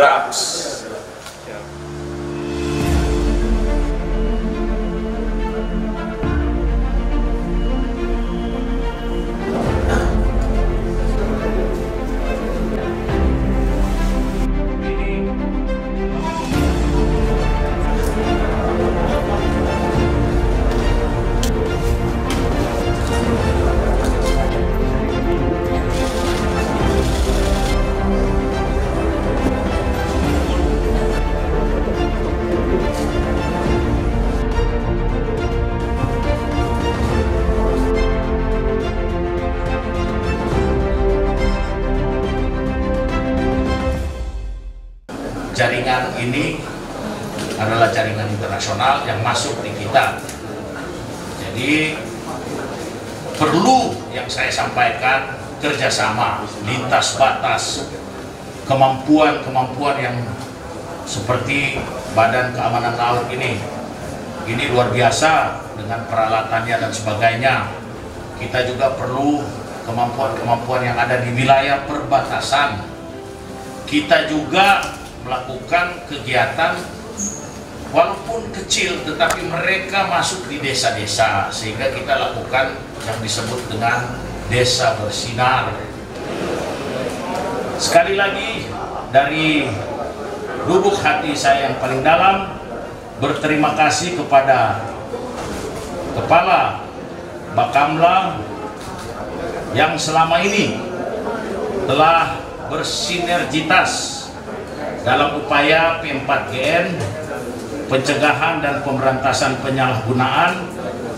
drugs. Jaringan ini adalah jaringan internasional yang masuk di kita. Jadi perlu yang saya sampaikan kerjasama lintas batas, kemampuan yang seperti Badan Keamanan Laut ini luar biasa dengan peralatannya dan sebagainya. Kita juga perlu kemampuan yang ada di wilayah perbatasan. Kita juga melakukan kegiatan walaupun kecil, tetapi mereka masuk di desa-desa, sehingga kita lakukan yang disebut dengan desa bersinar. Sekali lagi dari lubuk hati saya yang paling dalam berterima kasih kepada Kepala Bakamla yang selama ini telah bersinergitas dalam upaya P4GN, pencegahan dan pemberantasan penyalahgunaan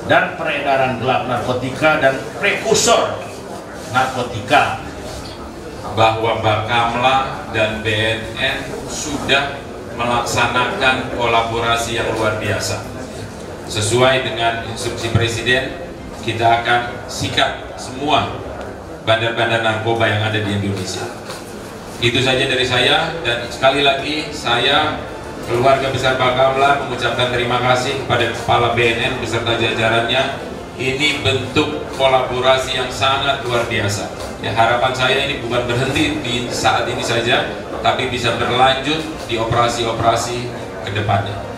dan peredaran gelap narkotika dan prekursor narkotika. Bahwa Bakamla dan BNN sudah melaksanakan kolaborasi yang luar biasa. Sesuai dengan instruksi Presiden, kita akan sikat semua bandar-bandar narkoba yang ada di Indonesia. Itu saja dari saya, dan sekali lagi saya, keluarga besar Bakamla, mengucapkan terima kasih kepada Kepala BNN beserta jajarannya. Ini bentuk kolaborasi yang sangat luar biasa. Ya, harapan saya ini bukan berhenti di saat ini saja, tapi bisa berlanjut di operasi-operasi ke depannya.